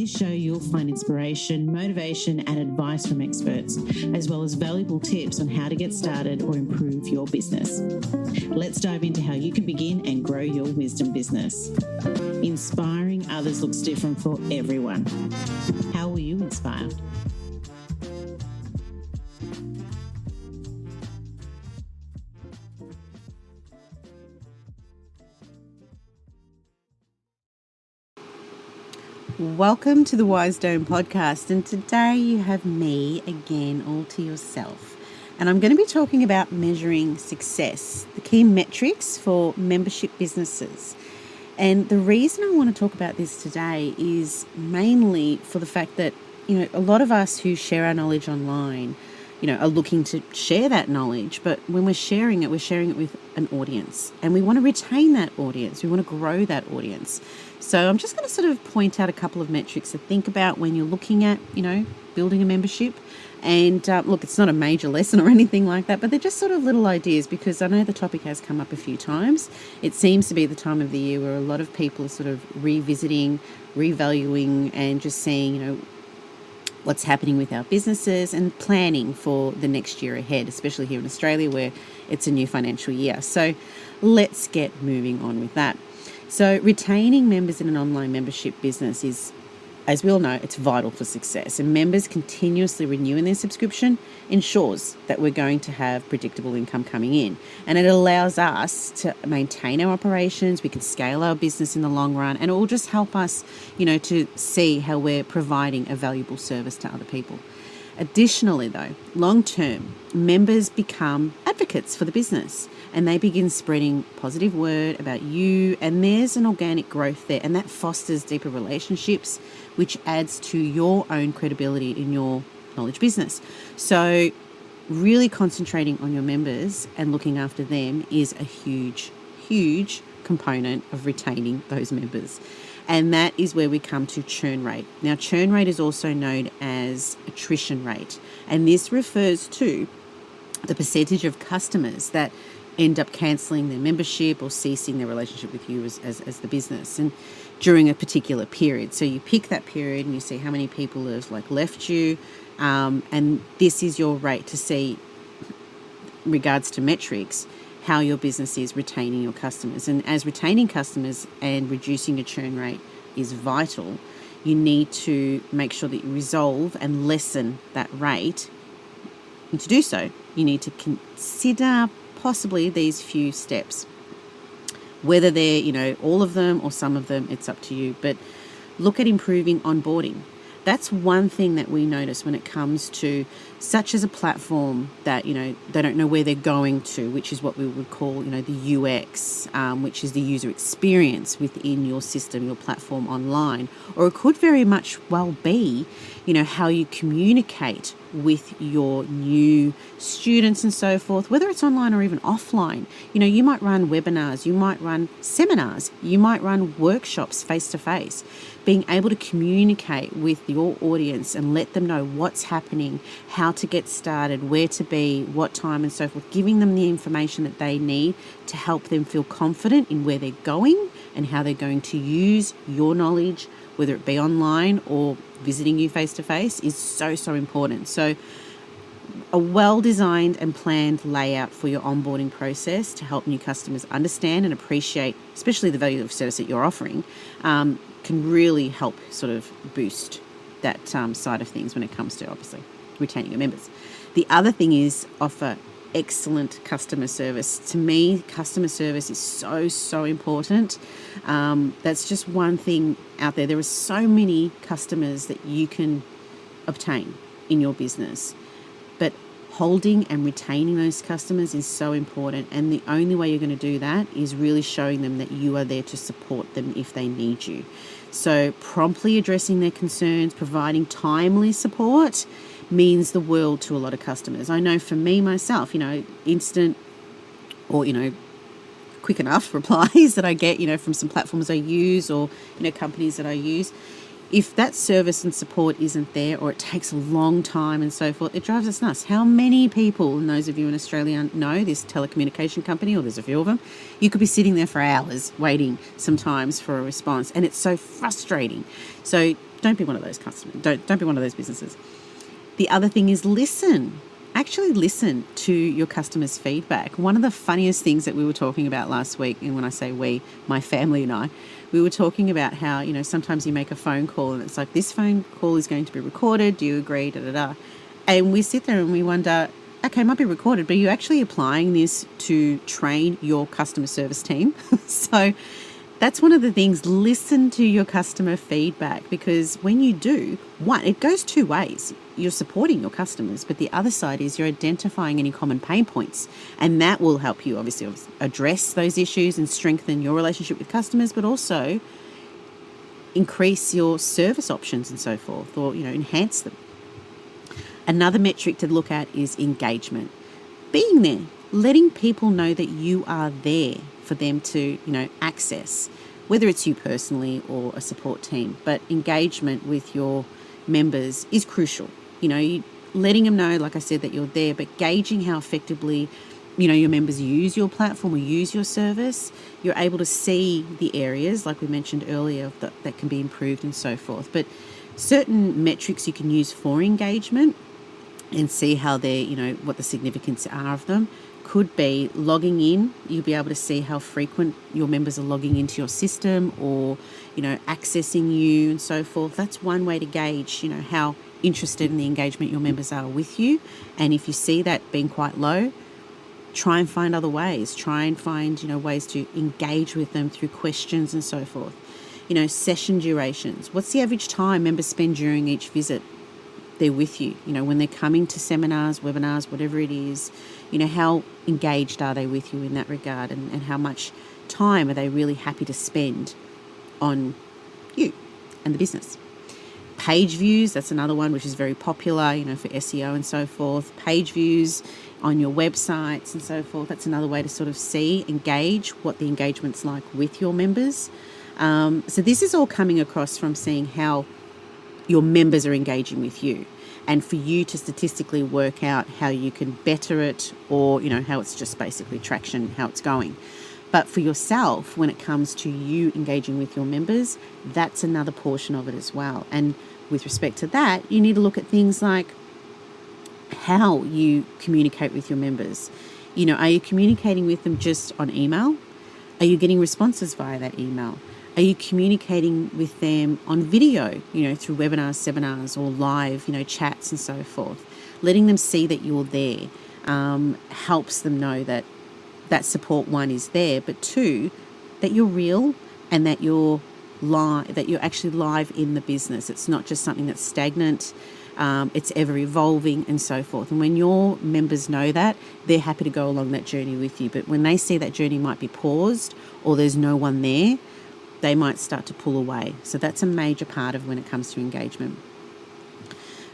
this show, you'll find inspiration, motivation, and advice from experts, as well as valuable tips on how to get started or improve your business. Let's dive into how you can begin and grow your wisdom business. Inspiring others looks different for everyone. How will you inspire? Welcome to the Wise Dome podcast, and today you have me again all to yourself. And I'm going to be talking about measuring success, the key metrics for membership businesses. And the reason I want to talk about this today is mainly for the fact that, a lot of us who share our knowledge online, are looking to share that knowledge, but when we're sharing it with an audience, and we want to retain that audience. We want to grow that audience. So I'm just going to sort of point out a couple of metrics to think about when you're looking at, building a membership. And look, it's not a major lesson or anything like that, but they're just sort of little ideas, because I know the topic has come up a few times. It seems to be the time of the year where a lot of people are sort of revisiting, revaluing, and just seeing, what's happening with our businesses and planning for the next year ahead, especially here in Australia where it's a new financial year. So let's get moving on with that. So retaining members in an online membership business is, as we all know, it's vital for success. And members continuously renewing their subscription ensures that we're going to have predictable income coming in. And it allows us to maintain our operations. We can scale our business in the long run. And it will just help us, to see how we're providing a valuable service to other people. Additionally, though, long-term, members become advocates for the business, and they begin spreading positive word about you, and there's an organic growth there, and that fosters deeper relationships, which adds to your own credibility in your knowledge business. So really concentrating on your members and looking after them is a huge, huge component of retaining those members. And that is where we come to churn rate. Now, churn rate is also known as attrition rate. And this refers to the percentage of customers that end up cancelling their membership or ceasing their relationship with you as the business, and during a particular period. So you pick that period and you see how many people have left you. And this is your rate to see, in regards to metrics, how your business is retaining your customers. And as retaining customers and reducing your churn rate is vital, you need to make sure that you resolve and lessen that rate. And to do so, you need to consider possibly these few steps. Whether they're, all of them or some of them, it's up to you. But look at improving onboarding. That's one thing that we notice when it comes to such as a platform that, they don't know where they're going to, which is what we would call, the UX, which is the user experience within your system, your platform online. Or it could very much well be, how you communicate with your new students and so forth, whether it's online or even offline. You might run webinars, you might run seminars, you might run workshops face-to-face. Being able to communicate with your audience and let them know what's happening, how to get started, where to be, what time and so forth, giving them the information that they need to help them feel confident in where they're going and how they're going to use your knowledge, whether it be online or visiting you face-to-face, is so, so important. So a well-designed and planned layout for your onboarding process to help new customers understand and appreciate, especially the value of service that you're offering, can really help sort of boost that side of things when it comes to, obviously, retaining your members. The other thing is offer excellent customer service. To me, customer service is so, so important. That's just one thing out there. There are so many customers that you can obtain in your business, but holding and retaining those customers is so important. And the only way you're going to do that is really showing them that you are there to support them if they need you. So promptly addressing their concerns, providing timely support means the world to a lot of customers. I know for me, myself, instant or, quick enough replies that I get, from some platforms I use or, companies that I use If that service and support isn't there, or it takes a long time and so forth, it drives us nuts. How many people, and those of you in Australia know this telecommunication company, or there's a few of them, you could be sitting there for hours waiting sometimes for a response, and it's so frustrating. So don't be one of those customers. Don't be one of those businesses. The other thing is listen. Actually listen to your customers' feedback. One of the funniest things that we were talking about last week, and when I say we, my family and I, we were talking about how, sometimes you make a phone call and it's like, this phone call is going to be recorded. Do you agree? Da, da, da. And we sit there and we wonder, okay, it might be recorded, but are you actually applying this to train your customer service team? So that's one of the things. Listen to your customer feedback, because when you do, one, it goes two ways. You're supporting your customers, but the other side is you're identifying any common pain points, and that will help you obviously address those issues and strengthen your relationship with customers, but also increase your service options and so forth, or enhance them. Another metric to look at is engagement. Being there, letting people know that you are there for them to access, whether it's you personally or a support team. But engagement with your members is crucial. Letting them know, like I said, that you're there, but gauging how effectively your members use your platform or use your service. You're able to see the areas, like we mentioned earlier, that can be improved and so forth. But certain metrics you can use for engagement and see how they're, what the significance are of them, could be logging in. You'll be able to see how frequent your members are logging into your system, or accessing you and so forth. That's one way to gauge how interested in the engagement your members are with you. And if you see that being quite low, try and find other ways. Try and find ways to engage with them through questions and so forth. Session durations. What's the average time members spend during each visit they're with you? When they're coming to seminars, webinars, whatever it is, how engaged are they with you in that regard, and how much time are they really happy to spend on you and the business. Page views, that's another one which is very popular, for SEO and so forth. Page views on your websites and so forth. That's another way to sort of see, engage what the engagement's like with your members. So this is all coming across from seeing how your members are engaging with you, and for you to statistically work out how you can better it, or, how it's just basically traction, how it's going. But for yourself, when it comes to you engaging with your members, that's another portion of it as well. And with respect to that, you need to look at things like how you communicate with your members. Are you communicating with them just on email? Are you getting responses via that email? Are you communicating with them on video, through webinars, seminars, or live, chats and so forth? Letting them see that you're there helps them know that support, one, is there, but two, that you're real and that you're live, that you're actually live in the business. It's not just something that's stagnant. It's ever evolving and so forth. And when your members know that, they're happy to go along that journey with you. But when they see that journey might be paused, or there's no one there, they might start to pull away. So that's a major part of when it comes to engagement.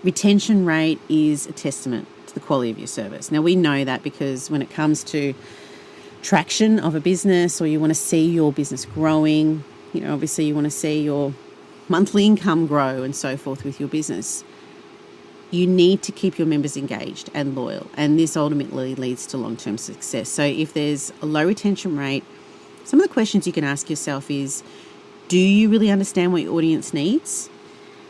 Retention rate is a testament to the quality of your service. Now, we know that because when it comes to traction of a business, or you want to see your business growing, obviously you want to see your monthly income grow and so forth with your business, you need to keep your members engaged and loyal. And this ultimately leads to long-term success. So if there's a low retention rate, some of the questions you can ask yourself is, do you really understand what your audience needs?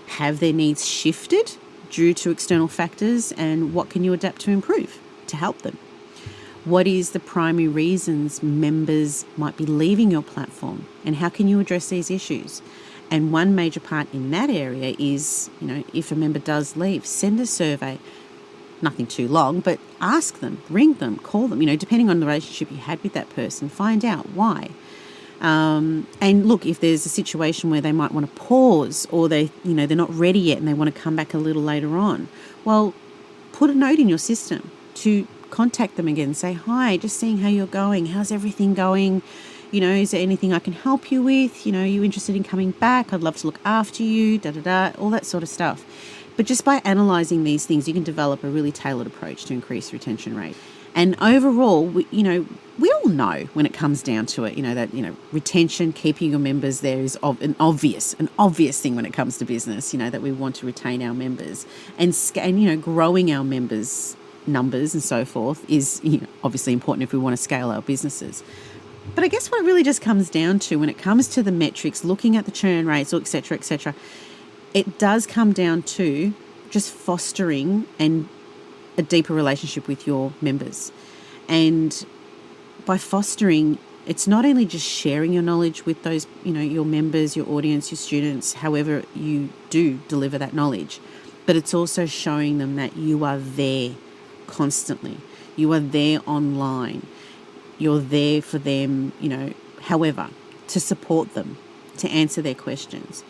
Have their needs shifted due to external factors? And what can you adapt to improve to help them? What is the primary reasons members might be leaving your platform? And how can you address these issues? And one major part in that area is, if a member does leave, send a survey. Nothing too long, but ask them, ring them, call them, depending on the relationship you had with that person, find out why. And look, if there's a situation where they might want to pause, or they're not ready yet and they want to come back a little later on, well, put a note in your system to contact them again. Say, hi, just seeing how you're going. How's everything going? Is there anything I can help you with? Are you interested in coming back? I'd love to look after you, all that sort of stuff. But just by analysing these things, you can develop a really tailored approach to increase retention rate. And overall, we all know when it comes down to it, that, retention, keeping your members there is an obvious thing when it comes to business, that we want to retain our members and growing our members' numbers and so forth is, obviously important if we want to scale our businesses. But I guess what it really just comes down to when it comes to the metrics, looking at the churn rates, et cetera, it does come down to just fostering a deeper relationship with your members. And by fostering, it's not only just sharing your knowledge with those, your members, your audience, your students, however you do deliver that knowledge, but it's also showing them that you are there constantly. You are there online. You're there for them, however, to support them, to answer their questions.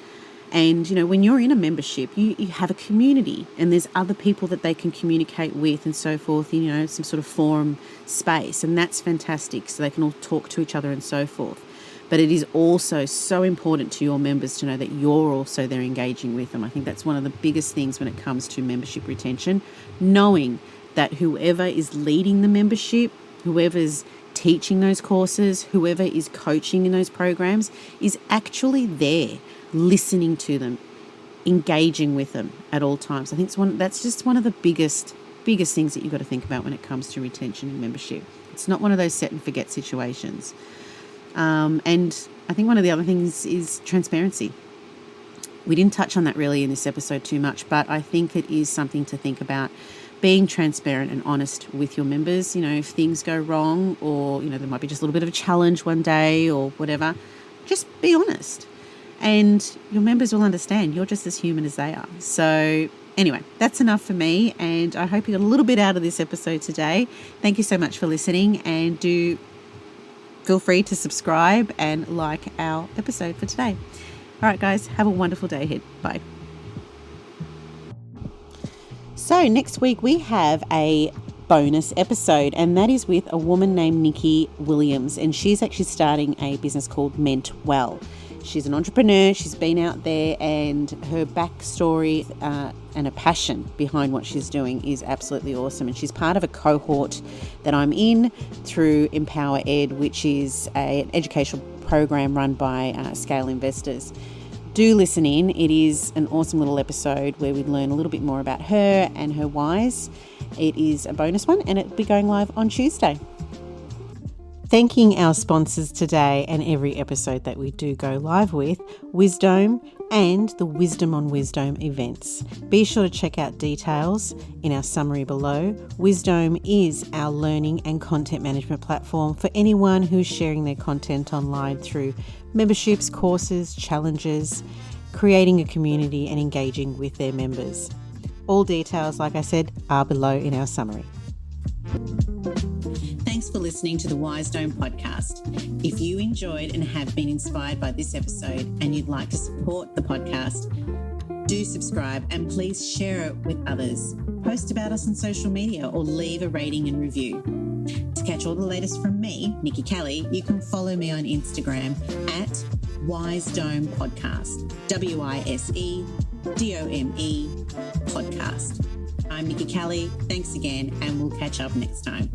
And, when you're in a membership, you have a community and there's other people that they can communicate with and so forth, some sort of forum space. And that's fantastic. So they can all talk to each other and so forth. But it is also so important to your members to know that you're also there engaging with them. I think that's one of the biggest things when it comes to membership retention, knowing that whoever is leading the membership, whoever's teaching those courses, whoever is coaching in those programs is actually there, listening to them, engaging with them at all times. I think that's just one of the biggest things that you've got to think about when it comes to retention and membership. It's not one of those set and forget situations. And I think one of the other things is transparency. We didn't touch on that really in this episode too much, but I think it is something to think about. Being transparent and honest with your members, if things go wrong or, there might be just a little bit of a challenge one day or whatever, just be honest. And your members will understand you're just as human as they are. So anyway, that's enough for me. And I hope you got a little bit out of this episode today. Thank you so much for listening. And do feel free to subscribe and like our episode for today. All right, guys, have a wonderful day ahead. Bye. So next week we have a bonus episode, and that is with a woman named Nikki Williams. And she's actually starting a business called Meant Well. She's an entrepreneur. She's been out there, and her backstory and a passion behind what she's doing is absolutely awesome. And she's part of a cohort that I'm in through Empower Ed, which is an educational program run by Scale Investors. Do listen in. It is an awesome little episode where we learn a little bit more about her and her whys. It is a bonus one, and it'll be going live on Tuesday. Thanking our sponsors today and every episode that we do go live with, Wisdom and the Wisdom on Wisdom events. Be sure to check out details in our summary below. Wisdom is our learning and content management platform for anyone who's sharing their content online through memberships, courses, challenges, creating a community and engaging with their members. All details, like I said, are below in our summary. Thanks for listening to the Wise Dome podcast. If you enjoyed and have been inspired by this episode and you'd like to support the podcast, do subscribe and please share it with others. Post about us on social media or leave a rating and review. To catch all the latest from me, Nikki Cali, you can follow me on Instagram at Wise Dome Podcast, WISEDOME podcast. I'm Nikki Cali. Thanks again, and we'll catch up next time.